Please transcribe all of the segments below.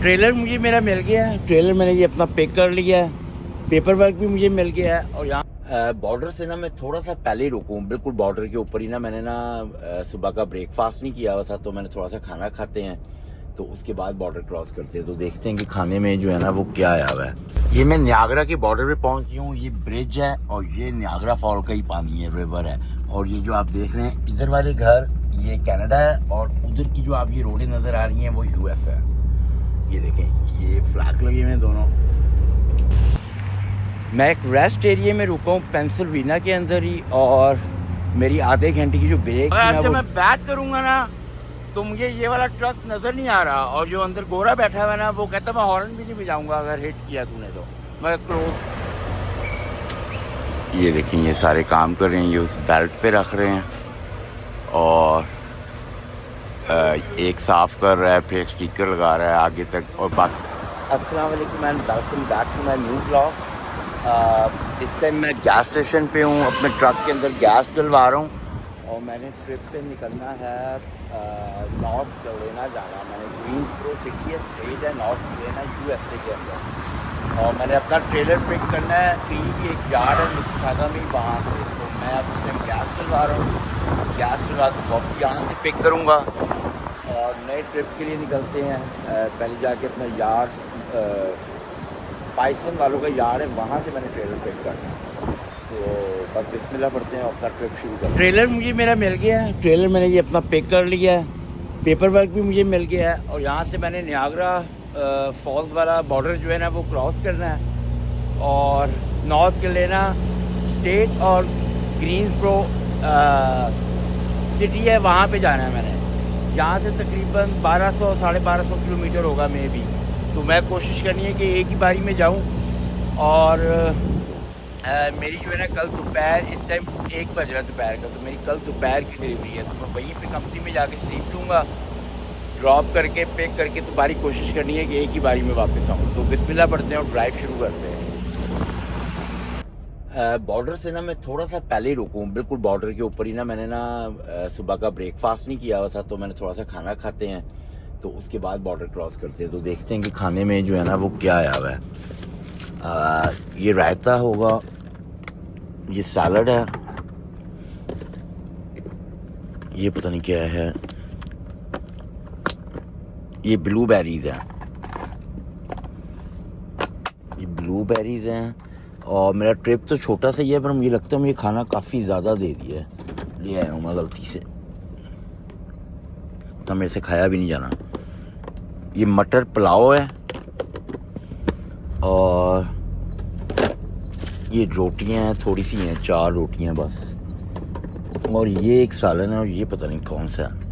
Trailer मुझे मेरा मिल गया है। ट्रेलर मैंने ये अपना पिक कर लिया है। पेपर वर्क भी मुझे मिल गया है। और यहाँ बॉर्डर से ना मैं थोड़ा सा पहले ही रुकूँ, बिल्कुल बॉर्डर के ऊपर ही ना। मैंने ना सुबह का ब्रेकफास्ट नहीं किया हुआ था, तो मैंने थोड़ा सा खाना खाते हैं, तो उसके बाद बॉर्डर क्रॉस करते हैं। तो देखते हैं कि खाने में जो है ना वो क्या आया हुआ है। ये मैं नियाग्रा के बॉर्डर पे पहुंच गया हूँ। ये ब्रिज है और ये नियाग्रा फॉल का ही पानी है, रिवर है। और ये जो आप देख रहे हैं इधर वाले घर, ये कनाडा है, और उधर की जो आप ये रोडें नजर आ रही हैं वो यूएस है। ये देखें, ये फ्लैग लगे हुए हैं दोनों। मैं एक रेस्ट एरिया में रुका हूँ पेंसिल्वेनिया के अंदर ही, और मेरी आधे घंटे की जो ब्रेक थी ना, जब मैं बैक करूँगा ना तो मुझे ये वाला ट्रक नज़र नहीं आ रहा, और जो अंदर गोरा बैठा हुआ है ना वो कहता मैं हॉर्न भी नहीं बजाऊंगा अगर हिट किया तूने तो। मैं क्लोज। ये देखें, ये सारे काम कर रहे हैं, ये उस बेल्ट पे रख रहे हैं, और एक साफ़ कर रहा है, फिर स्टिकर लगा रहा है आगे तक। और बाकी अस्सलाम वालेकुम and welcome back to my new blog. इस टाइम मैं गैस स्टेशन पे हूँ, अपने ट्रक के अंदर गैस डलवा रहा हूँ, और मैंने ट्रिप पे निकलना है नॉर्थ कैरोलिना जाना। मैंने ग्रीन्सबोरो सिटी है, स्टेट है नॉर्थ कैरोलिना यूएसए के अंदर, और मैंने अपना ट्रेलर पिक करना है। कहीं एक यार्ड है मिसिसागा में, वहाँ से। तो मैं अब इस टाइम गैस डलवा रहा हूँ। गैस डलवा के वापस यहाँ से पिक करूँगा और नए ट्रिप के लिए निकलते हैं। पहले जाके अपना यार्ड, पाइसन वालों का यार्ड है, वहाँ से मैंने ट्रेलर पिक करना है। तो बस बिस्मिल्लाह पढ़ते हैं, अपना ट्रिप शुरू करते हैं। ट्रेलर मुझे मेरा मिल गया है। ट्रेलर मैंने ये अपना पिक कर लिया है। पेपर वर्क भी मुझे मिल गया है, और यहाँ से मैंने नियाग्रा फॉल्स वाला बॉर्डर जो है ना वो क्रॉस करना है, और नॉर्थ कैरोलिना स्टेट और ग्रीन्सबोरो सिटी है, वहाँ पे जाना है मैंने। यहाँ से तकरीबन 1200 साढ़े 1200 किलोमीटर होगा मे भी। तो मैं कोशिश करनी है कि एक ही बारी में जाऊँ। और मेरी जो है ना कल दोपहर, इस टाइम 1 बज रहा है दोपहर का, तो मेरी कल दोपहर की डिलीवरी है। तो मैं वहीं पे कंपनी में जाके स्लीप लूँगा, ड्रॉप करके पिक करके। तो बारी कोशिश करनी है कि एक ही बारी में वापस आऊँ। तो बिस्मिल्लाह पढ़ते हैं और ड्राइव शुरू करते हैं। बॉर्डर से ना मैं थोड़ा सा पहले ही रुकूँ, बिल्कुल बॉर्डर के ऊपर ही ना। मैंने ना सुबह का ब्रेकफास्ट नहीं किया हुआ था, तो मैंने थोड़ा सा खाना खाते हैं, तो उसके बाद बॉर्डर क्रॉस करते हैं। तो देखते हैं कि खाने में जो है ना वो क्या आया हुआ है। ये रायता होगा, ये सैलड है, ये पता नहीं क्या है, ये ब्लूबेरीज हैं, ये ब्लूबेरीज हैं। और मेरा ट्रिप तो छोटा सा ही है, पर मुझे लगता है मुझे खाना काफ़ी ज़्यादा दे दिया है, ले आया हूँ मैं गलती से, तो मेरे से खाया भी नहीं जाना। ये मटर पुलाव है, और ये रोटियां हैं, थोड़ी सी हैं, 4 रोटियां बस, और ये एक सालन है, और ये पता नहीं कौन सा है।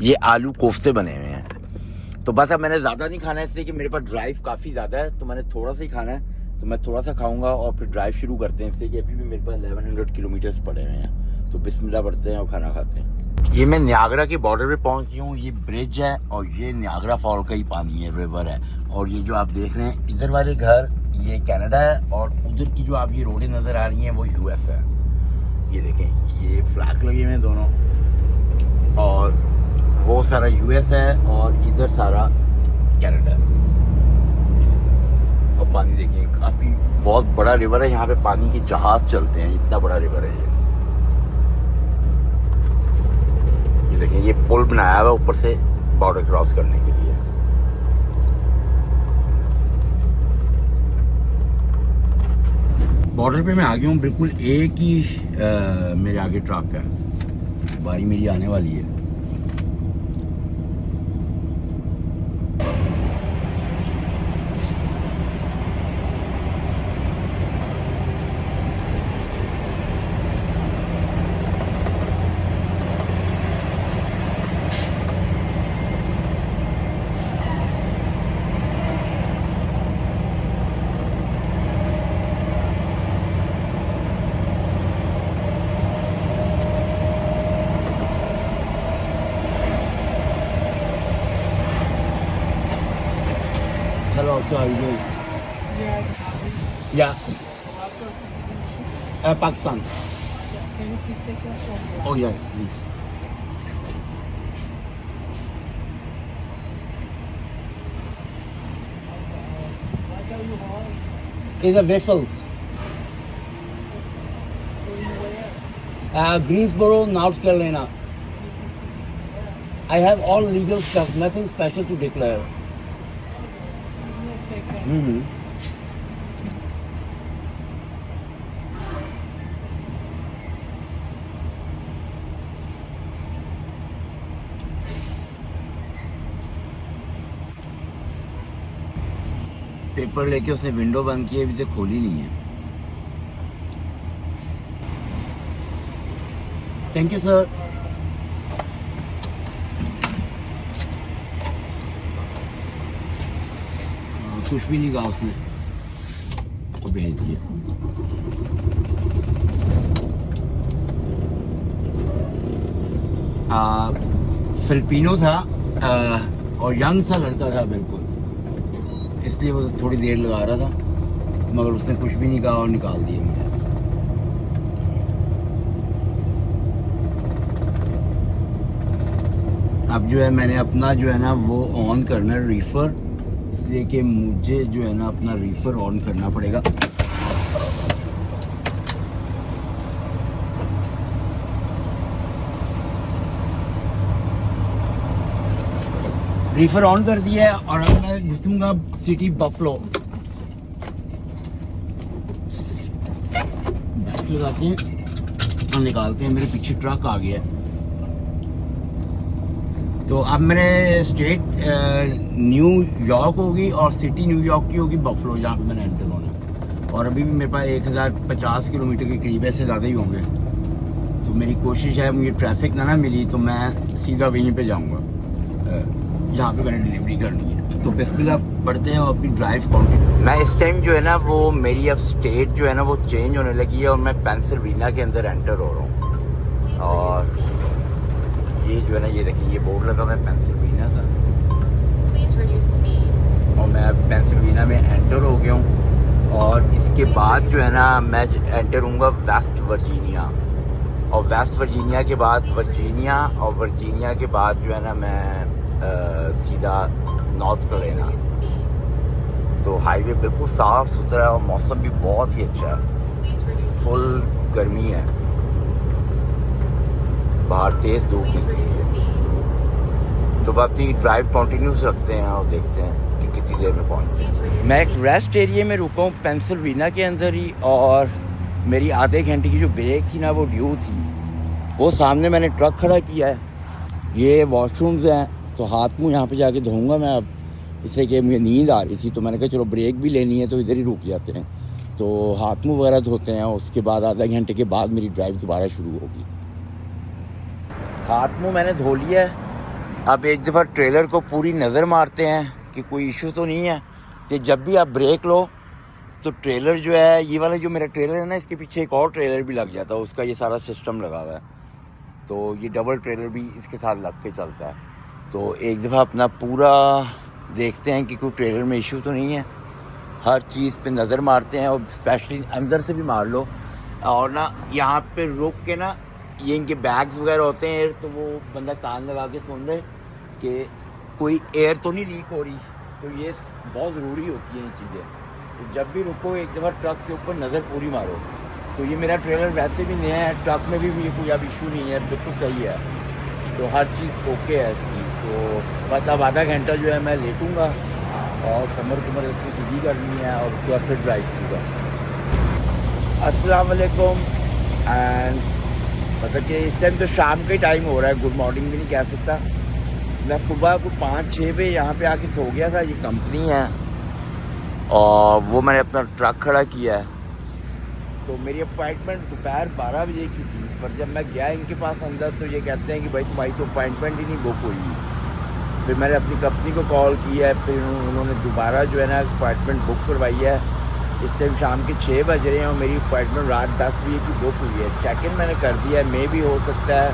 ये आलू कोफ्ते बने हुए हैं। तो बस अब मैंने ज़्यादा नहीं खाना है, इसलिए कि मेरे पास ड्राइव काफ़ी ज़्यादा है, तो मैंने थोड़ा सा ही खाना है। तो मैं थोड़ा सा खाऊंगा और फिर ड्राइव शुरू करते हैं, इसलिए कि अभी भी मेरे पास 1100 किलोमीटर्स पड़े हुए हैं। तो बिस्मिल्लाह पढ़ते हैं और खाना खाते हैं। ये मैं नियाग्रा के बॉर्डर पे पहुंच गया हूँ। ये ब्रिज है और ये नियाग्रा फॉल का ही पानी है, रिवर है। और ये जो आप देख रहे हैं इधर वाले घर, ये कनाडा है, और उधर की जो आप ये रोडें नज़र आ रही हैं वो यूएस है। ये देखें, ये फ्लैग लगे हुए हैं दोनों, और वो सारा यूएस है, और इधर सारा कनाडा। और पानी देखिए, काफ़ी बहुत बड़ा रिवर है। यहाँ पे पानी के जहाज चलते हैं, इतना बड़ा रिवर है ये देखें, ये पुल बनाया हुआ है ऊपर से बॉर्डर क्रॉस करने के लिए। बॉर्डर पे मैं आ गया हूँ, बिल्कुल एक ही मेरे आगे ट्रक है, बारी मेरी आने वाली है। Hello, so how are you doing? Yeah. Pakistan. Can you please take your phone? Oh yes, please. is a Waffles. Greensboro, North Carolina. I have all legal stuff, nothing special to declare. Mm-hmm. Paper लेके उसने window बंद की, अभी तक खोली नहीं है। Thank you, sir. कुछ भी नहीं कहा उसने, तो भेज दिया। फिलिपिनो था और यंग सा लड़का था बिल्कुल, इसलिए वो थोड़ी देर लगा रहा था, मगर उसने कुछ भी नहीं कहा और निकाल दिया मुझे। अब जो है मैंने अपना जो है ना वो ऑन करना है रीफर, इसलिए कि मुझे जो है ना अपना रीफर ऑन करना पड़ेगा। रीफर ऑन कर दिया है और अब मैं घुसूंगा सिटी बफलो। बैटरी लगाते हैं और निकालते हैं। मेरे पीछे ट्रक आ गया है। तो अब मैंने स्टेट न्यूयॉर्क होगी और सिटी न्यूयॉर्क की होगी बफलो, जहाँ पे मैंने एंटर होना है। और अभी भी मेरे पास 1050 किलोमीटर के करीब, ऐसे ज़्यादा ही होंगे। तो मेरी कोशिश है, मुझे ट्रैफिक ना मिली तो मैं सीधा वहीं पे जाऊँगा जहाँ पे मैंने डिलीवरी करनी है। तो बिस्मिल्लाह पढ़ते हैं और अपनी ड्राइव कंटिन्यू। मैं इस टाइम जो है ना वो मेरी अब स्टेट जो है ना वो चेंज होने लगी है और मैं पेंसिल्वेनिया के अंदर एंटर हो रहा हूँ। और ये जो है ना, ये देखिए, ये बोर्ड लगा हुआ है पेंसिल्वेनिया का, और मैं पेंसिल्वेनिया में एंटर हो गया हूँ। और इसके बाद जो है ना मैं एंटर हूँगा वेस्ट वर्जीनिया, और वेस्ट वर्जीनिया के बाद वर्जीनिया, और वर्जीनिया के बाद जो है ना मैं सीधा नॉर्थ कैरोलिना। तो हाईवे बिल्कुल साफ़ सुथरा है और मौसम भी बहुत ही अच्छा है, फुल गर्मी है, बाहर तेज़ धूप निकली है। तो अपनी ड्राइव कंटिन्यू रखते हैं और देखते हैं कि कितनी देर में पहुँचते हैं। मैं एक रेस्ट एरिया में रुका हूँ पेंसिल्वेनिया के अंदर ही, और मेरी आधे घंटे की जो ब्रेक थी ना वो ड्यू थी। वो सामने मैंने ट्रक खड़ा किया है, ये वॉशरूम्स हैं, तो हाथ मुँह यहाँ पे जाके धोऊंगा मैं अब, इससे कि मुझे नींद आ रही थी तो मैंने कहा चलो ब्रेक भी लेनी है तो इधर ही रुक जाते हैं। तो हाथ मुँह वगैरह धोते हैं, उसके बाद आधा घंटे के बाद मेरी ड्राइव दोबारा शुरू होगी। हाथ मुँह मैंने धो लिया है। अब एक दफ़ा ट्रेलर को पूरी नज़र मारते हैं कि कोई इशू तो नहीं है। कि जब भी आप ब्रेक लो तो ट्रेलर जो है, ये वाला जो मेरा ट्रेलर है ना, इसके पीछे एक और ट्रेलर भी लग जाता है, उसका ये सारा सिस्टम लगा हुआ है। तो ये डबल ट्रेलर भी इसके साथ लग के चलता है। तो एक दफ़ा अपना पूरा देखते हैं कि कोई ट्रेलर में इशू तो नहीं है। हर चीज़ पे नज़र मारते हैं, और स्पेशली अंदर से भी मार लो। और ना यहाँ पे रुक के ना, ये इनके बैग्स वगैरह होते हैं एयर, तो वो बंदा कान लगा के सुन ले कि कोई एयर तो नहीं लीक हो रही। तो ये बहुत ज़रूरी होती है ये चीज़ें। तो जब भी रुको एक दफ़ा ट्रक के ऊपर नज़र पूरी मारो। तो ये मेरा ट्रेलर वैसे भी नया है, ट्रक में भी कोई अब इशू नहीं है, बिल्कुल सही है। तो हर चीज़ ओके है इसकी। तो बस अब आधा घंटा जो है मैं लेटूँगा और कमर अपनी सीधी करनी है, और उसके बाद फिर ड्राइव करूँगा। अस्सलाम वालेकुम। एंड मतलब कि इस टाइम तो शाम का ही टाइम हो रहा है, गुड मॉर्निंग भी नहीं कह सकता। मैं सुबह को 5-6 बजे यहाँ पे आके सो गया था। ये कंपनी है और वो मैंने अपना ट्रक खड़ा किया है। तो मेरी अपॉइंटमेंट दोपहर 12 बजे की थी, पर जब मैं गया इनके पास अंदर तो ये कहते हैं कि भाई तुम्हारी तो अपॉइंटमेंट ही नहीं बुक हुई। फिर मैंने अपनी कंपनी को कॉल किया है, फिर उन्होंने दोबारा जो है ना अपॉइंटमेंट बुक करवाई है। इस टाइम शाम के 6 बज रहे हैं और मेरी अपॉइंटमेंट रात 10 बजे की बुक हुई है। चेक इन मैंने कर दिया है, मे भी हो सकता है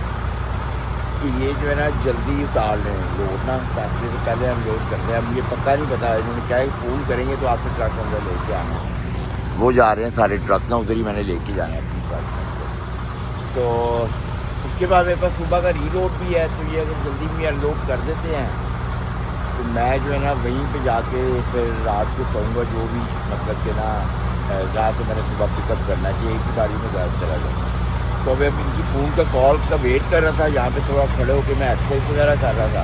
कि ये जो है ना जल्दी उतार लें लोड ना, 10 बजे से पहले हम लोड कर रहे हैं। मुझे पता नहीं पता, इन्होंने क्या फ़ोन करेंगे तो आपके ट्रक अंदर लेके आना। वो जा रहे हैं सारे ट्रक ना, उधर ही मैंने लेके जाना है अपनी ट्रक। तो उसके बाद मेरे पास सुबह का रीलोड भी है, तो ये अगर जल्दी में अनलोड कर देते हैं तो मैं जो है ना वहीं पे जाके फिर रात को सोऊंगा, जो भी मतलब कि ना जहाँ से मैंने सुबह पिकअप करना है कि एक ही गाड़ी में घर चला जाऊँ। तो अभी अब इनकी फ़ोन का कॉल का वेट कर रहा था, यहाँ पे थोड़ा खड़े होकर मैं एक्सरसाइज वगैरह कर रहा था।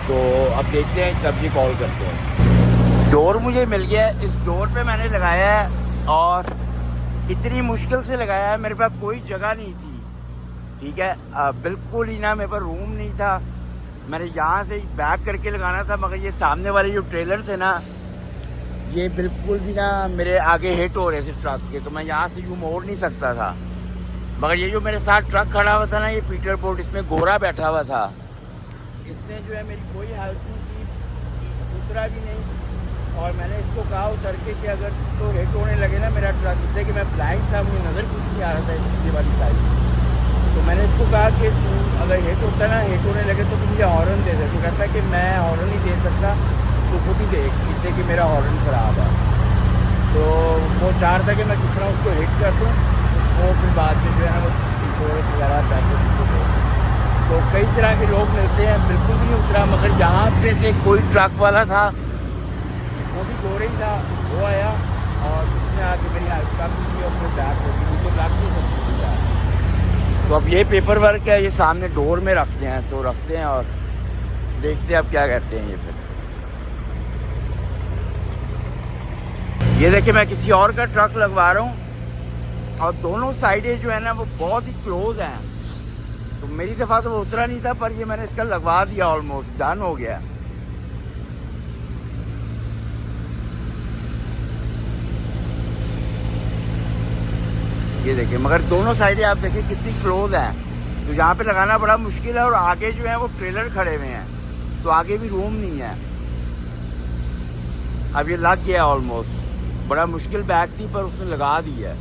तो अब देखते हैं कब ये कॉल करते हैं। डोर मुझे मिल गया है, इस डोर पे मैंने लगाया है और इतनी मुश्किल से लगाया है, मेरे पास कोई जगह नहीं थी, ठीक है। बिल्कुल ही ना मेरे पास रूम नहीं था, मैंने यहाँ से बैक करके लगाना था, मगर ये सामने वाले जो ट्रेलर थे ना, ये बिल्कुल भी ना मेरे आगे हिट हो रहे थे ट्रक के, तो मैं यहाँ से यूँ मोड़ नहीं सकता था। मगर ये जो मेरे साथ ट्रक खड़ा हुआ था ना, ये पीटर बोर्ड, इसमें गोरा बैठा हुआ था, इसने जो है मेरी कोई हेल्प नहीं की, उतरा भी नहीं। और मैंने इसको कहा उतर के कि अगर तो हिट होने लगे ना मेरा ट्रक, इसलिए कि मैं ब्लाइंड था, मुझे नज़र कुछ नहीं आ रहा था इसकी वाली साइड। तो मैंने इसको कहा कि तू अगर हिट होता ना, हिट होने लगे तो मुझे हॉर्न दे दे। तो कहता है कि मैं हॉर्न नहीं दे सकता, तो खुद ही देख, इससे कि मेरा हॉर्न ख़राब है। तो वो चाह रहा था कि मैं किस तरह उसको हिट कर दूँ, वो फिर बाद में जो है ना वो इंश्योरेंस वगैरह पैसे दे। तो कई तरह के लोग मिलते हैं, बिल्कुल भी नहीं उतरा। मगर यहाँ पे से कोई ट्रक वाला था, वो भी गोरे ही था, वो आया और उसने आके मेरी हेल्प कर दी और फिर बैक हो गई, तो लग नहीं सकती थी। तो अब ये पेपर वर्क है, ये सामने डोर में रखते हैं, तो रखते हैं और देखते हैं अब क्या कहते हैं ये। फिर ये देखिए मैं किसी और का ट्रक लगवा रहा हूँ और दोनों साइडें जो है ना वो बहुत ही क्लोज हैं। तो मेरी दफ़ा तो वो उतरा नहीं था, पर ये मैंने इसका लगवा दिया, ऑलमोस्ट डन हो गया। ये देखिए, मगर दोनों साइडें आप देखिए कितनी क्लोज हैं, तो यहाँ पे लगाना बड़ा मुश्किल है। और आगे जो है वो ट्रेलर खड़े हुए हैं, तो आगे भी रूम नहीं है। अब ये लग गया ऑलमोस्ट, बड़ा मुश्किल बैग थी पर उसने लगा दी है।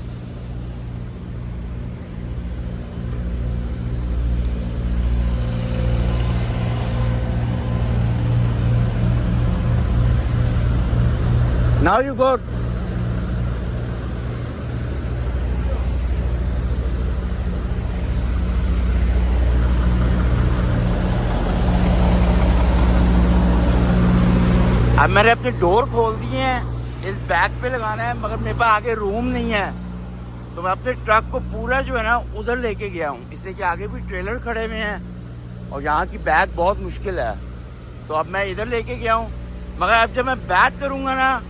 Now you go. अब मैंने अपने डोर खोल दिए हैं, इस बैग पे लगाना है, मगर मेरे पास आगे रूम नहीं है, तो मैं अपने ट्रक को पूरा जो है ना उधर लेके गया हूँ, इससे कि आगे भी ट्रेलर खड़े हुए हैं और यहाँ की बैग बहुत मुश्किल है। तो अब मैं इधर लेके गया हूँ, मगर अब जब मैं बैक करूँगा ना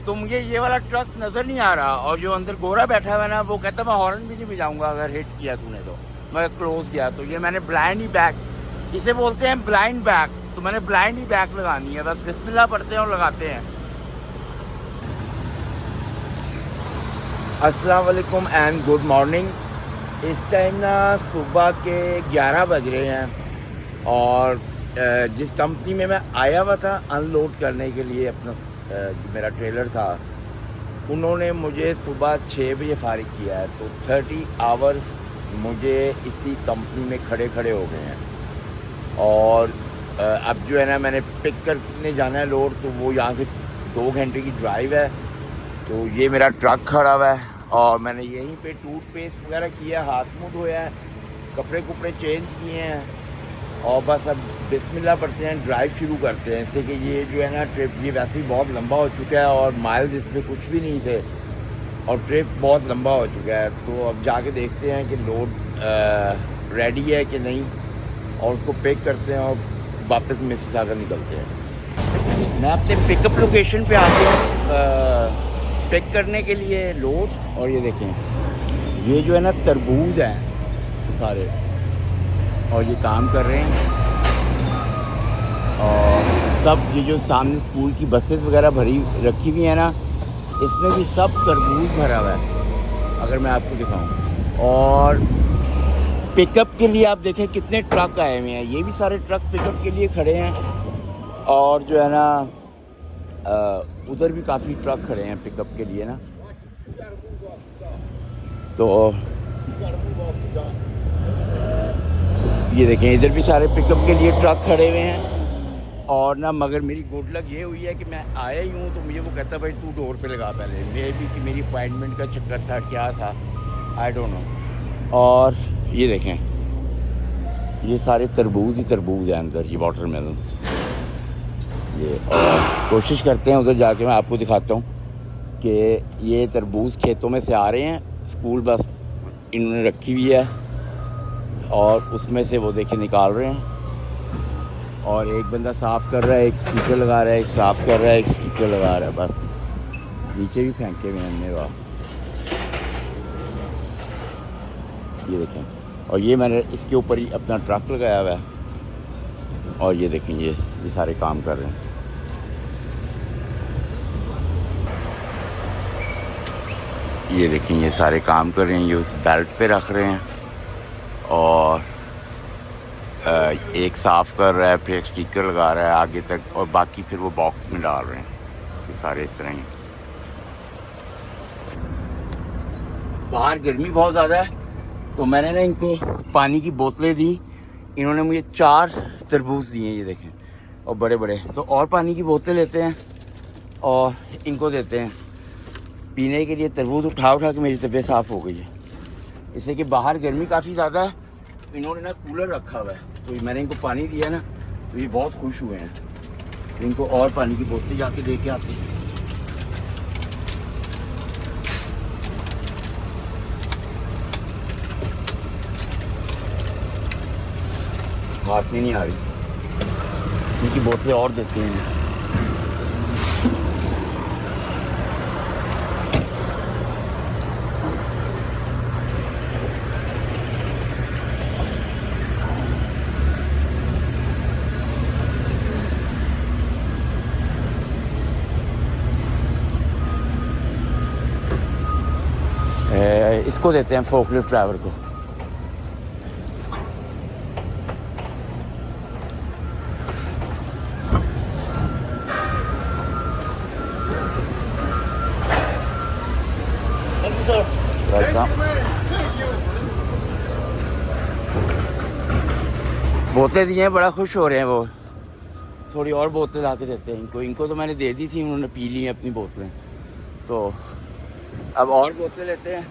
तो मुझे ये वाला ट्रक नज़र नहीं आ रहा, और जो अंदर गोरा बैठा हुआ है ना वो कहता मैं हॉर्न भी नहीं बजाऊंगा अगर हिट किया तूने तो। मैं क्लोज किया, तो ये मैंने ब्लाइंड ही बैक, इसे बोलते हैं ब्लाइंड बैक, तो मैंने ब्लाइंड ही बैक लगानी है, बस बिस्मिल्लाह पढ़ते हैं और लगाते हैं। अस्सलाम वालेकुम एंड गुड मॉर्निंग। इस टाइम ना सुबह के 11 बज रहे हैं और जिस कंपनी में मैं आया हुआ था अनलोड करने के लिए अपना मेरा ट्रेलर था, उन्होंने मुझे सुबह 6 बजे फारिग किया है, तो 30 आवर्स मुझे इसी कंपनी में खड़े खड़े हो गए हैं। और अब जो है ना मैंने पिक करने जाना है लोड, तो वो यहाँ से 2 घंटे की ड्राइव है। तो ये मेरा ट्रक खड़ा हुआ है और मैंने यहीं पे टूथपेस्ट वगैरह किया, हाथ मुँह धोया है, कपड़े कुपड़े चेंज किए हैं और बस अब बिस्मिल्लाह पढ़ते हैं, ड्राइव शुरू करते हैं। इससे कि ये जो है ना ट्रिप, ये वैसे ही बहुत लंबा हो चुका है और माइल्स इसमें कुछ भी नहीं थे और ट्रिप बहुत लंबा हो चुका है। तो अब जाके देखते हैं कि लोड रेडी है कि नहीं, और उसको पैक करते हैं और वापस मिसिसागा निकलते हैं। मैं अपने पिकअप लोकेशन पे आ गया पिक करने के लिए लोड, और ये देखें ये जो है ना तरबूज है सारे, और ये काम कर रहे हैं। और सब ये जो सामने स्कूल की बसेस वगैरह भरी रखी हुई है ना, इसमें भी सब तरबूज भरा हुआ है, अगर मैं आपको दिखाऊं। और पिकअप के लिए आप देखें कितने ट्रक आए हुए हैं, ये भी सारे ट्रक पिकअप के लिए खड़े हैं। और जो है ना उधर भी काफ़ी ट्रक खड़े हैं पिकअप के लिए ना। तो ये देखें इधर भी सारे पिकअप के लिए ट्रक खड़े हुए हैं। और ना मगर मेरी गुड लक ये हुई है कि मैं आया ही हूँ, तो मुझे वो कहता भाई तू डोर पे लगा पहले, मे भी कि मेरी अपॉइंटमेंट का चक्कर था, क्या था, आई डोंट नो। और ये देखें ये सारे तरबूज ही तरबूज हैं अंदर, ये वाटरमेलन। ये और कोशिश करते हैं उधर जाके मैं आपको दिखाता हूँ कि ये तरबूज खेतों में से आ रहे हैं, स्कूल बस इन्होंने रखी हुई है और उसमें से वो देखे निकाल रहे हैं। और एक बंदा साफ़ कर रहा है, एक स्पीकर लगा रहा है, एक साफ़ कर रहा है, एक स्पीकर लगा रहा है। बस नीचे भी फेंके हुए हमने, वाह ये देखें। और ये मैंने इसके ऊपर ही अपना ट्रक लगाया हुआ है और ये देखें ये सारे काम कर रहे हैं। ये देखें ये सारे काम कर रहे हैं, ये उस बेल्ट पे रख रहे हैं और एक साफ़ कर रहा है, फिर एक स्टिकर लगा रहा है आगे तक और बाकी फिर वो बॉक्स में डाल रहे हैं। ये सारे इस तरह ही। बाहर गर्मी बहुत ज़्यादा है तो मैंने ना इनको पानी की बोतलें दी। इन्होंने मुझे 4 तरबूज दिए, ये देखें, और बड़े बड़े। तो और पानी की बोतलें लेते हैं और इनको देते हैं पीने के लिए। तरबूज उठा के मेरी तबीयत साफ़ हो गई है, इससे कि बाहर गर्मी काफ़ी ज़्यादा है। इन्होंने ना कूलर रखा हुआ है तो मैंने इनको पानी दिया ना तो ये बहुत खुश हुए हैं। तो इनको और पानी की बोतलें जाके दे के आते हैं। हाथ में नहीं आ रही, इनकी बोतलें और देते हैं। इसको देते हैं फोकलिफ्ट ड्राइवर को। Thank you, sir. वेलकम। बोतलें दी हैं, बड़ा खुश हो रहे हैं वो। थोड़ी और बोतलें ला के देते हैं इनको तो मैंने दे दी थी, उन्होंने पी ली हैं अपनी बोतलें। तो अब और बोतलें लेते हैं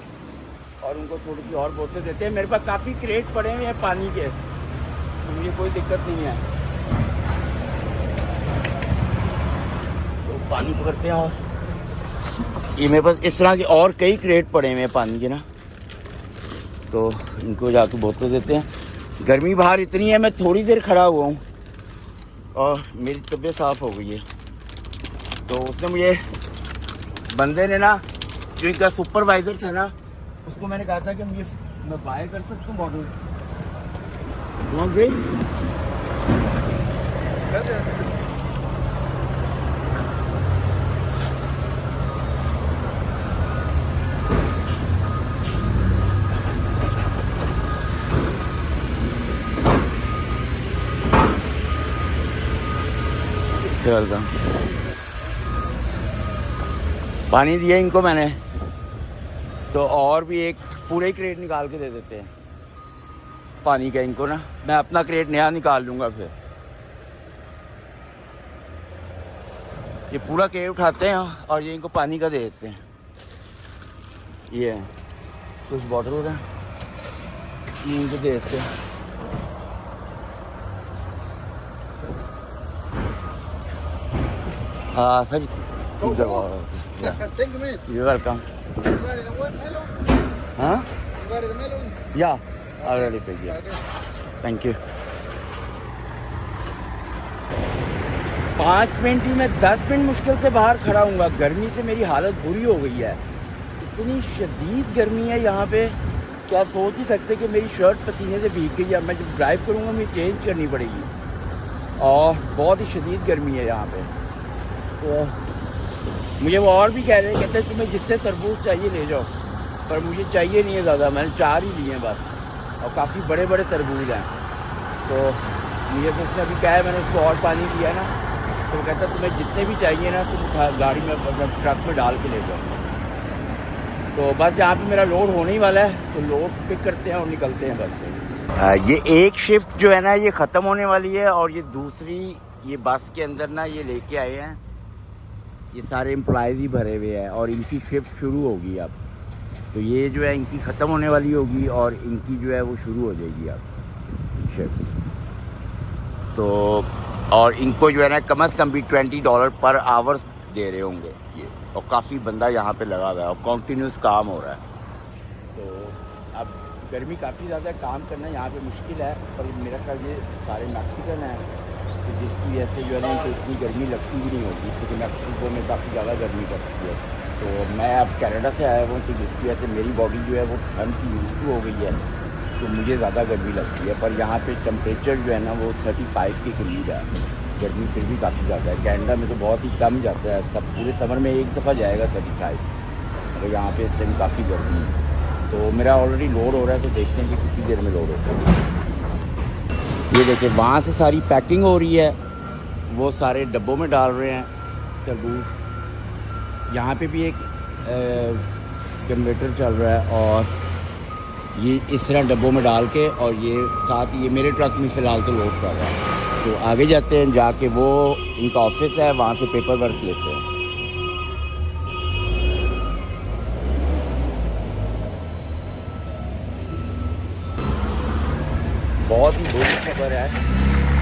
और उनको थोड़ी सी और बोतलें देते हैं। मेरे पास काफ़ी क्रेट पड़े हुए हैं पानी के, तो मुझे कोई दिक्कत नहीं है। तो पानी पकड़ते हैं और ये मेरे पास इस तरह के और कई क्रेट पड़े हुए हैं पानी के ना, तो इनको जाके बोतलें देते हैं। गर्मी बाहर इतनी है, मैं थोड़ी देर खड़ा हुआ हूँ और मेरी तबीयत साफ़ हो गई है। तो उसने मुझे, बंदे ने ना, जो इनका सुपरवाइज़र था ना, उसको मैंने कहा था कि मैं बाय कर सकता हूँ बॉटल। वेलकम। पानी दिया इनको मैंने, तो और भी एक पूरे ही क्रेट निकाल के दे देते हैं पानी का इनको ना। मैं अपना क्रेट नया निकाल लूँगा फिर। ये पूरा क्रेट उठाते हैं और ये इनको पानी का दे देते हैं। ये कुछ बॉटल है, ये इनको दे देते हैं। हाँ sir, Thank you, man. you're welcome. You got it. What melon? Huh? You got it, a melon? Yeah, I already paid you. Okay. Thank you. 5 minute ही, मैं 10 मिनट मुश्किल से बाहर खड़ा हूँगा। गर्मी से मेरी हालत बुरी हो गई है, इतनी शदीद गर्मी है यहाँ पे। क्या सोच ही सकते कि मेरी शर्ट पसीने से भीग गई है। मैं जब ड्राइव करूँगा मुझे चेंज करनी पड़ेगी और बहुत ही शदीद गर्मी है यहाँ पे। तो मुझे वो और भी कह रहे हैं, कहते हैं तुम्हें जितने तरबूज चाहिए ले जाओ, पर मुझे चाहिए नहीं है ज़्यादा। मैंने 4 ही लिए हैं बस, और काफ़ी बड़े बड़े तरबूज हैं। तो मुझे तो उसने अभी कहा है, मैंने उसको और पानी दिया ना, तो वो कहता तुम्हें जितने भी चाहिए ना तुम गाड़ी में ट्रक में डाल के ले जाओ। तो बस यहाँ पे मेरा लोड होने ही वाला है, तो लोड पिक करते हैं और निकलते हैं बस। ये एक शिफ्ट जो है ना ये ख़त्म होने वाली है और ये दूसरी, ये बस के अंदर ना ये लेके आए हैं, ये सारे एम्प्लॉयज़ ही भरे हुए हैं और इनकी शिफ्ट शुरू होगी अब। तो ये जो है इनकी ख़त्म होने वाली होगी और इनकी जो है वो शुरू हो जाएगी अब शिफ्ट। तो और इनको जो है ना कम से कम भी $20 पर आवर दे रहे होंगे ये, और काफ़ी बंदा यहाँ पे लगा हुआ है और कंटिन्यूस काम हो रहा है। तो अब गर्मी काफ़ी ज़्यादा है, काम करना यहाँ पे मुश्किल है, पर मेरा ख्याल ये सारे मैक्सिकन हैं, तो जिसकी वजह से जो है ना इनको इतनी गर्मी लगती भी नहीं होगी, क्योंकि मैक्सिको में काफ़ी ज़्यादा गर्मी पड़ती है। तो मैं अब कनाडा से आया हूँ, तो जिसकी वजह से मेरी बॉडी जो है वो ठंड की यूज़ हो गई है, तो मुझे ज़्यादा गर्मी लगती है। पर यहाँ पे टेम्परेचर जो है ना वो 35 के करीब है, गर्मी फिर भी काफ़ी ज़्यादा है। कनाडा में तो बहुत ही कम जाता है, सब पूरे समर में एक दफ़ा जाएगा 35, तो यहाँ पे इस टाइम काफ़ी गर्मी है। तो मेरा ऑलरेडी लोड हो रहा है, तो देखते हैं कि कितनी देर में लोड होता है। ये देखिए वहाँ से सारी पैकिंग हो रही है, वो सारे डब्बों में डाल रहे हैं तरबूज। यहाँ पे भी एक कन्वेटर चल रहा है, और ये इस तरह डब्बों में डाल के, और ये साथ ये मेरे ट्रक में फ़िलहाल तो लोड कर रहा है। तो आगे जाते हैं, जाके वो इनका ऑफिस है, वहाँ से पेपर वर्क लेते हैं। बहुत ही बुरी खबर है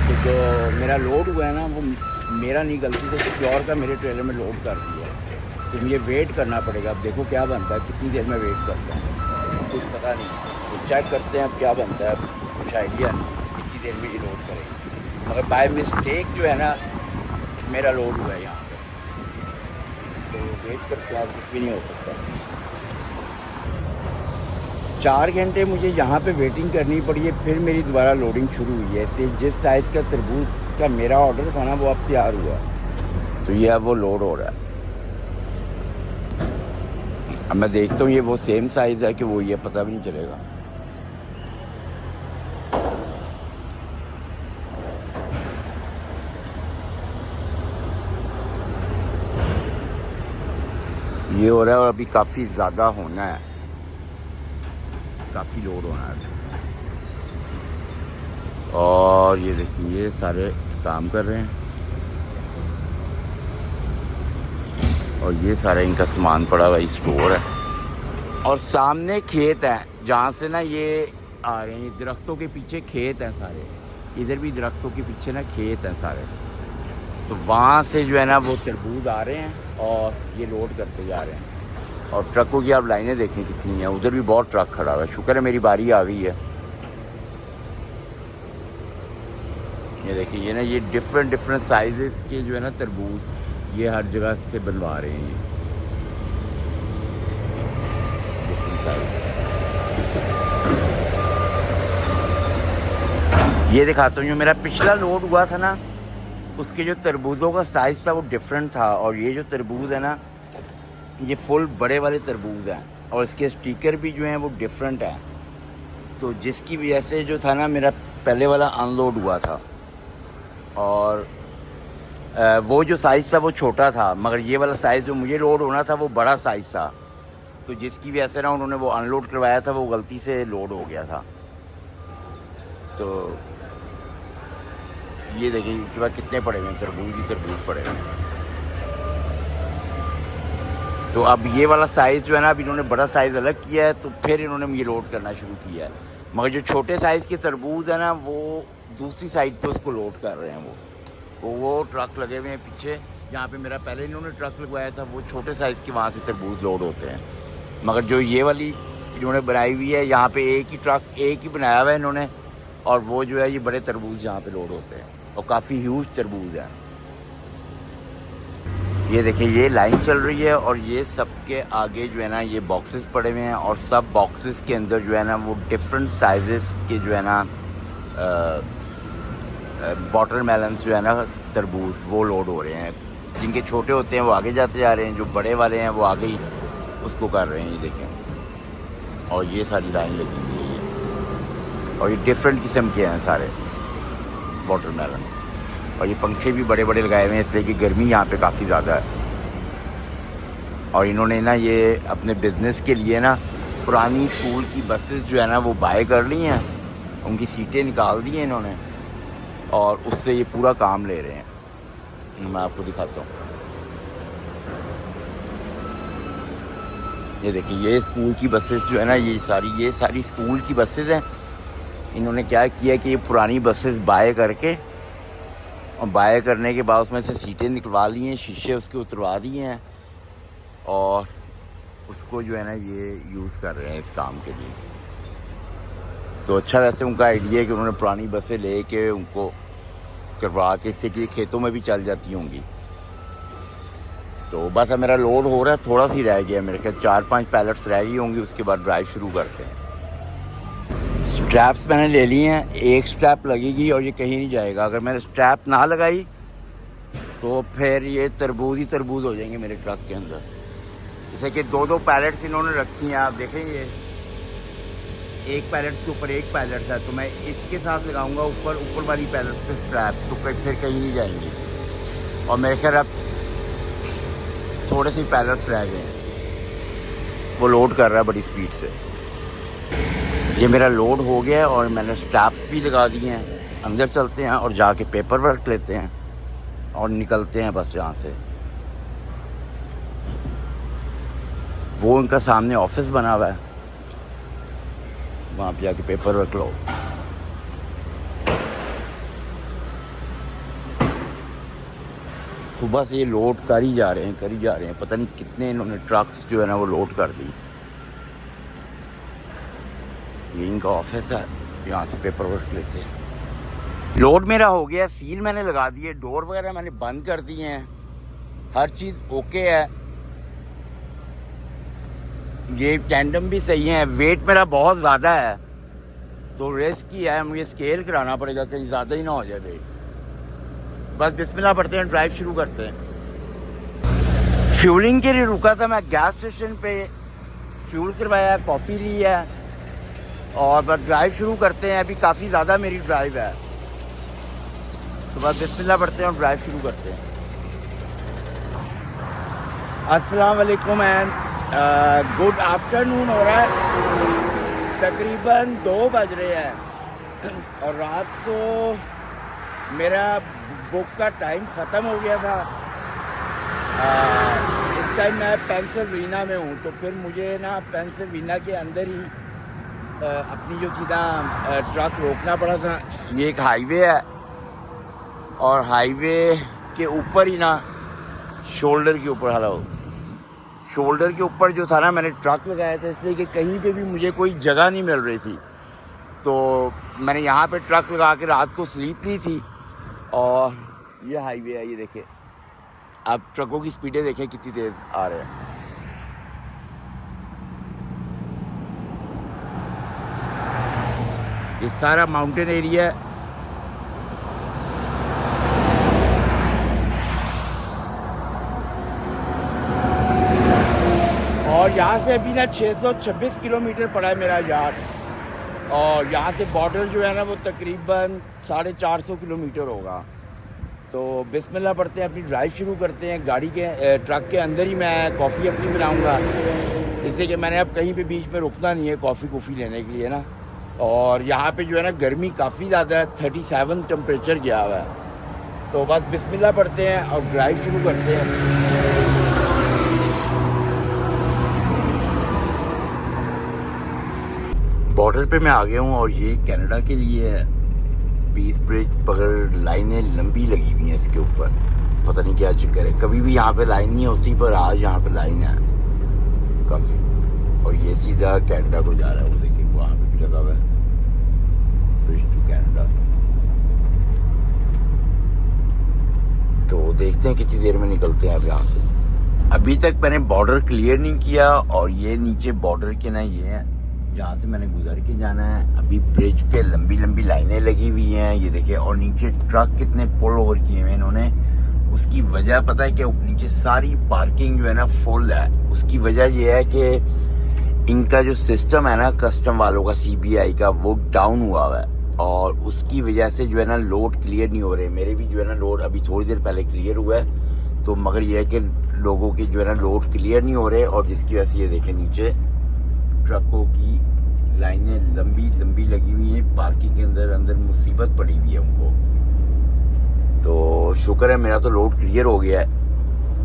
कि जो मेरा लोड हुआ है ना वो मेरा नहीं, गलती से किसी और का मेरे ट्रेलर में लोड कर दिया है। तो मुझे वेट करना पड़ेगा, अब देखो क्या बनता है, कितनी देर में वेट करता है कुछ पता नहीं। तो चेक करते हैं अब क्या बनता है, कुछ आइडिया नहीं कितनी देर में ये लोड करेंगे। मगर बाय मिस्टेक जो है ना मेरा लोड हुआ है यहाँ पे, तो वेट करते हैं, कुछ भी नहीं हो सकता। 4 घंटे मुझे यहाँ पे वेटिंग करनी पड़ी है, फिर मेरी दोबारा लोडिंग शुरू हुई है। इससे जिस साइज़ का तरबूज का मेरा ऑर्डर था ना वो अब तैयार हुआ, तो ये अब वो लोड हो रहा है। अब मैं देखता हूँ ये वो सेम साइज़ है कि वो, ये पता भी नहीं चलेगा। ये हो रहा है, और अभी काफ़ी ज़्यादा होना है, काफ़ी लोड होना है। और ये देखिए ये सारे काम कर रहे हैं, और ये सारा इनका सामान पड़ा हुआ स्टोर है, और सामने खेत है जहाँ से ना ये आ रहे हैं। दरख्तों के पीछे खेत हैं सारे, इधर भी दरख्तों के पीछे ना खेत हैं सारे। तो वहाँ से जो है ना वो तरबूज आ रहे हैं और ये लोड करते जा रहे हैं। और ट्रकों की आप लाइनें देखें कितनी हैं, उधर भी बहुत ट्रक खड़ा हुआ है। शुक्र है मेरी बारी आ गई है। ये देखिए ये ना ये डिफरेंट साइजेस के जो है ना तरबूज ये हर जगह से बनवा रहे हैं, ये डिफरेंट साइज। ये दिखाता हूँ, जो मेरा पिछला लोड हुआ था ना उसके जो तरबूजों का साइज़ था वो डिफरेंट था, और ये जो तरबूज है ना ये फुल बड़े वाले तरबूज हैं, और इसके स्टिकर भी जो हैं वो डिफरेंट हैं। तो जिसकी वजह से जो था ना मेरा पहले वाला अनलोड हुआ था, और वो जो साइज़ था वो छोटा था, मगर ये वाला साइज़ जो मुझे लोड होना था वो बड़ा साइज़ था। तो जिसकी वजह से ना उन्होंने वो अनलोड करवाया था, वो गलती से लोड हो गया था। तो ये देखिए कि भाई कितने पड़े हुए हैं, तरबूज ही तरबूज पड़े हुए हैं। तो अब ये वाला साइज़ जो है ना, अब इन्होंने बड़ा साइज़ अलग किया है, तो फिर इन्होंने ये लोड करना शुरू किया है। मगर जो छोटे साइज़ के तरबूज है ना वो दूसरी साइड पे उसको लोड कर रहे हैं। वो ट्रक लगे हुए हैं पीछे, जहाँ पे मेरा पहले इन्होंने ट्रक लगवाया था, वो छोटे साइज़ के वहाँ से तरबूज लोड होते हैं। मगर जो ये वाली इन्होंने बनाई हुई है, यहाँ पे एक ही ट्रक एक ही बनाया हुआ है इन्होंने, और वो जो है ये बड़े तरबूज यहाँ पे लोड होते हैं, और काफ़ी ह्यूज तरबूज है। ये देखिए ये लाइन चल रही है, और ये सब के आगे जो है ना ये बॉक्सेस पड़े हुए हैं, और सब बॉक्सेस के अंदर जो है ना वो डिफरेंट साइजेस के जो है ना वाटरमेलन्स जो है ना तरबूज वो लोड हो रहे हैं। जिनके छोटे होते हैं वो आगे जाते जा रहे हैं, जो बड़े वाले हैं वो आगे ही उसको कर रहे हैं। ये देखें, और ये सारी लाइन लगी हुई है ये, और ये डिफरेंट किस्म के हैं सारे वाटरमेलन। और ये पंखे भी बड़े बड़े लगाए हुए हैं, इसलिए कि गर्मी यहाँ पे काफ़ी ज़्यादा है। और इन्होंने ना ये अपने बिज़नेस के लिए ना पुरानी स्कूल की बसेस जो है ना वो बाय कर ली हैं, उनकी सीटें निकाल दी हैं इन्होंने, और उससे ये पूरा काम ले रहे हैं। मैं आपको दिखाता हूँ, ये देखिए ये स्कूल की बसेस जो है ना ये सारी स्कूल की बसेस हैं। इन्होंने क्या किया कि ये पुरानी बसेस बाय करके और बाय करने के बाद उसमें से सीटें निकलवा ली हैं, शीशे उसके उतरवा दिए हैं और उसको जो है ना ये यूज़ कर रहे हैं इस काम के लिए। तो अच्छा वैसे उनका आइडिया है कि उन्होंने पुरानी बसें ले के उनको करवा के, इससे कि खेतों में भी चल जाती होंगी। तो बस अब मेरा लोड हो रहा है, थोड़ा सी रह गया, मेरे ख्याल 4-5 पैलेट्स रह गई होंगी, उसके बाद ड्राइव शुरू करते हैं। स्ट्रैप्स मैंने ले लिए हैं, एक स्ट्रैप लगेगी और ये कहीं नहीं जाएगा। अगर मैंने स्ट्रैप ना लगाई तो फिर ये तरबूज ही तरबूज हो जाएंगे मेरे ट्रक के अंदर। जैसे कि 2-2 पैलेट्स इन्होंने रखी हैं, आप देखेंगे एक पैलेट के ऊपर एक पैलेट है, तो मैं इसके साथ लगाऊंगा ऊपर वाली पैलेट पे स्ट्रैप, तो फिर कहीं नहीं जाएंगी। और मेरे ख्याल अब थोड़े से पैलेट्स रह गए हैं, वो लोड कर रहा है बड़ी स्पीड से। ये मेरा लोड हो गया है और मैंने स्ट्रैप्स भी लगा दिए हैं। अंदर चलते हैं और जाके पेपर वर्क लेते हैं और निकलते हैं बस यहाँ से। वो उनका सामने ऑफिस बना हुआ है, वहाँ पे जाके पेपर वर्क लो। सुबह से ये लोड कर ही जा रहे हैं, पता नहीं कितने इन्होंने ट्रक्स जो है ना वो लोड कर दी। ये इनका ऑफिस है, यहाँ से पेपर वर्क लेते हैं। लोड मेरा हो गया, सील मैंने लगा दी है, डोर वगैरह मैंने बंद कर दिए हैं, हर चीज़ ओके है। ये टेंडम भी सही है। वेट मेरा बहुत ज़्यादा है तो रिस्क ही है, मुझे स्केल कराना पड़ेगा कहीं ज़्यादा ही ना हो जाए वेट। बस बिस्मिल्लाह पढ़ते हैं, ड्राइव शुरू करते हैं। फ्यूलिंग के लिए रुका था मैं गैस स्टेशन पे, फ्यूल करवाया, कॉफ़ी ली है और बस ड्राइव शुरू करते हैं। अभी काफ़ी ज़्यादा मेरी ड्राइव है, तो बस बिस्मिल्लाह पढ़ते हैं और ड्राइव शुरू करते हैं। अस्सलाम वालेकुम एंड गुड आफ्टरनून हो रहा है, तकरीबन 2 बज रहे हैं और रात को मेरा बुक का टाइम ख़त्म हो गया था। इस टाइम मैं पेंसिल्वेनिया में हूँ, तो फिर मुझे ना पेंसिल्वेनिया के अंदर ही अपनी जो सीधा ट्रक रोकना पड़ा था। ये एक हाईवे है और हाईवे के ऊपर ही ना शोल्डर के ऊपर जो था ना, मैंने ट्रक लगाया था इसलिए कि कहीं पे भी मुझे कोई जगह नहीं मिल रही थी, तो मैंने यहाँ पे ट्रक लगा के रात को स्लीप ली थी। और ये हाईवे है, ये देखिए आप ट्रकों की स्पीडें देखें कितनी तेज़ आ रहे हैं। ये सारा माउंटेन एरिया है। और यहाँ से अभी ना 626 किलोमीटर पड़ा है मेरा यार्ड, और यहाँ से बॉर्डर जो है ना वो तकरीबन 450 किलोमीटर होगा। तो बिस्मिल्लाह पढ़ते हैं, अपनी ड्राइव शुरू करते हैं। गाड़ी के ट्रक के अंदर ही मैं कॉफ़ी अपनी बनाऊँगा, इसलिए कि मैंने अब कहीं पे बीच में रुकना नहीं है कॉफ़ी लेने के लिए ना। और यहाँ पे जो है ना गर्मी काफ़ी ज़्यादा है, 37 टेम्परेचर गया हुआ है। तो बस बिस्मिल्लाह पढ़ते हैं और ड्राइव शुरू करते हैं। बॉर्डर पे मैं आ गया हूँ और ये कनाडा के लिए है पीस ब्रिज, पर लाइनें लंबी लगी हुई हैं इसके ऊपर, पता नहीं क्या चक्कर है। कभी भी यहाँ पे लाइन नहीं होती, पर आज यहाँ पे लाइन है काफ़ी। और ये सीधा कनाडा को जा रहा है, वो देखिए वहाँ पे भी लगा हुआ है ब्रिज टू कनाडा। तो देखते हैं कितनी देर में निकलते हैं अब यहाँ से। अभी तक मैंने बॉर्डर क्लियर नहीं किया और ये नीचे बॉर्डर के ना ये है जहाँ से मैंने गुजर के जाना है। अभी ब्रिज पे लंबी लंबी लाइनें लगी हुई हैं, ये देखिए। और नीचे ट्रक कितने पुल ओवर किए हुए इन्होंने। उसकी वजह पता है क्या, नीचे सारी पार्किंग जो है ना फुल है। उसकी वजह ये है कि इनका जो सिस्टम है ना कस्टम वालों का, CBI का, वो डाउन हुआ है और उसकी वजह से जो है ना लोड क्लियर नहीं हो रहे। मेरे भी जो है ना लोड अभी थोड़ी देर पहले क्लियर हुआ है, तो मगर ये है कि लोगों के जो है ना लोड क्लियर नहीं हो रहे, और जिसकी वजह से ये देखें नीचे ट्रकों की लाइनें लंबी लंबी लगी हुई हैं। पार्किंग के अंदर मुसीबत पड़ी हुई है उनको। तो शुक्र है मेरा तो लोड क्लियर हो गया है,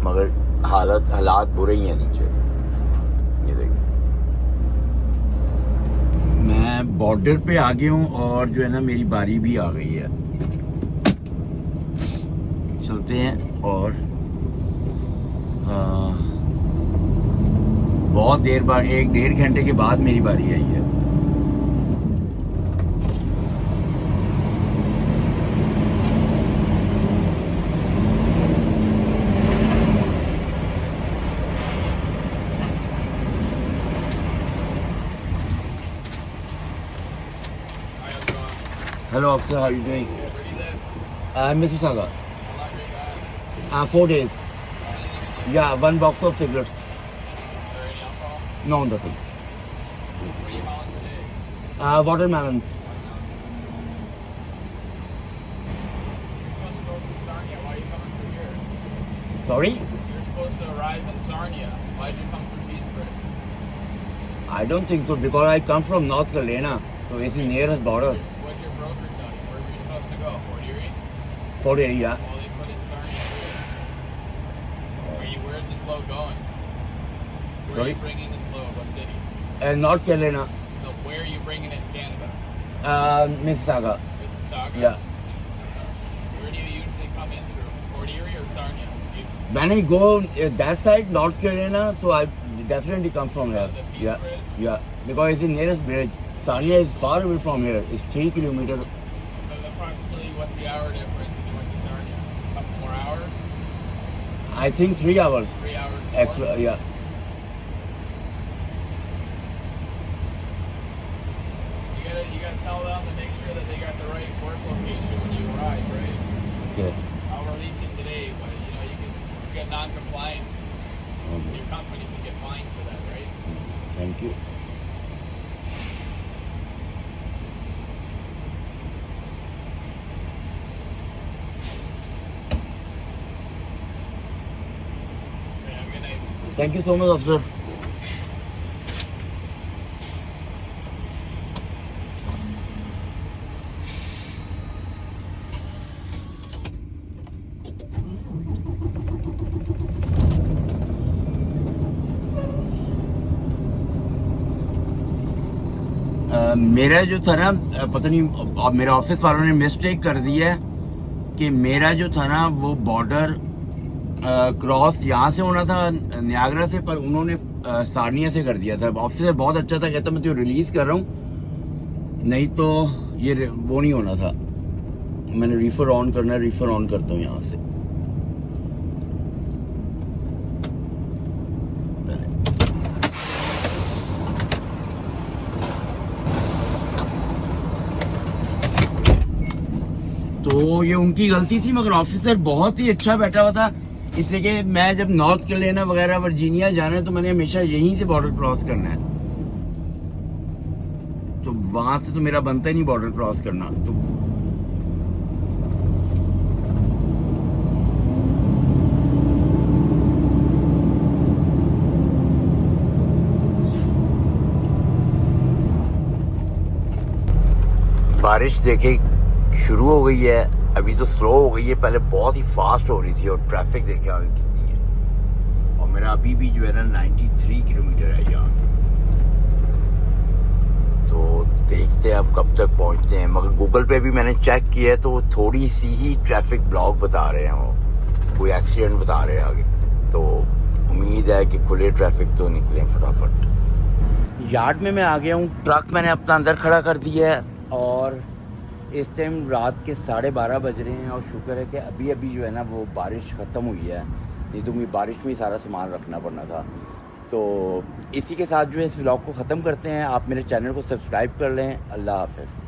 मगर हालात बुरे ही हैं नीचे। ये देखिए मैं बॉर्डर पे आ गया हूँ और जो है ना मेरी बारी भी आ गई है। चलते हैं और बहुत देर बाद 1-1.5 घंटे के बाद मेरी बारी आई है। Hello officer, how are you doing? Mississauga. 4 days. Yeah, 1 box of cigarettes. No, nothing. Watermelons. Sorry? You're supposed to arrive in Sarnia. Why'd you come through Peacebridge? I don't think so because I come from North Carolina, so it's the nearest border. What'd your broker tell you? Where were you supposed to go? Fort Erie? Fort Erie, yeah. Well, they put in Sarnia here. Where's this load going? Where Sorry? are you bringing this load? What city? North Carolina, No, where are you bringing it in Canada? Mississauga. Mississauga? Yeah. Where do you usually come in through? Fort Erie or Sarnia? When I go that side, North Carolina, so I definitely come from here. The Peace Yeah, Bridge? yeah. Because it's the nearest bridge. Sarnia is far away from here. It's 3 kilometers. Approximately, what's the hour difference if you went to Sarnia? A couple more hours? I think 3 hours. 3 hours more? Actually, yeah. You gotta tell them to make sure that they got the right work location when you arrive, right? Yeah. I'll release it today, but you know you get non-compliance. Okay. Your company can get fined for that, right? Thank you. Okay, have a good night. Thank you so much, officer. मेरा जो था ना पता नहीं मेरे office वालों ने mistake कर दी है कि मेरा जो था ना वो बॉर्डर क्रॉस यहाँ से होना था नियाग्रा से, पर उन्होंने सारनिया से कर दिया था। ऑफिसर बहुत अच्छा था, कहता मैं तुझे रिलीज कर रहा हूँ, नहीं तो ये वो नहीं होना था। मैंने रीफर ऑन करना है, रीफर ऑन करता हूँ यहाँ से। तो ये उनकी गलती थी, मगर ऑफिसर बहुत ही अच्छा बैठा हुआ था, इसलिए कि मैं जब नॉर्थ कैरोलिना वगैरह वर्जीनिया जाना है तो मैंने हमेशा यहीं से बॉर्डर क्रॉस करना है, तो वहां से तो मेरा बनता ही नहीं बॉर्डर क्रॉस करना। तो बारिश देखे शुरू हो गई है, अभी तो स्लो हो गई है, पहले बहुत ही फास्ट हो रही थी। और ट्रैफिक देखे आगे कितनी है, और मेरा अभी भी जो है ना 93 किलोमीटर है यहाँ। तो देखते हैं अब कब तक पहुँचते हैं, मगर गूगल पे भी मैंने चेक किया है तो थोड़ी सी ही ट्रैफिक ब्लॉक बता रहे हैं, वो कोई एक्सीडेंट बता रहे हैं आगे। तो उम्मीद है कि खुले ट्रैफिक तो निकले फटाफट। यार्ड में मैं आ गया हूँ, ट्रक मैंने अपना अंदर खड़ा कर दिया है और इस टाइम रात के 12:30 बज रहे हैं। और शुक्र है कि अभी अभी जो है ना वो बारिश ख़त्म हुई है, नहीं तो मुझे बारिश में ही सारा सामान रखना पड़ना था। तो इसी के साथ जो है इस व्लॉग को ख़त्म करते हैं। आप मेरे चैनल को सब्सक्राइब कर लें। अल्लाह हाफ़िज़।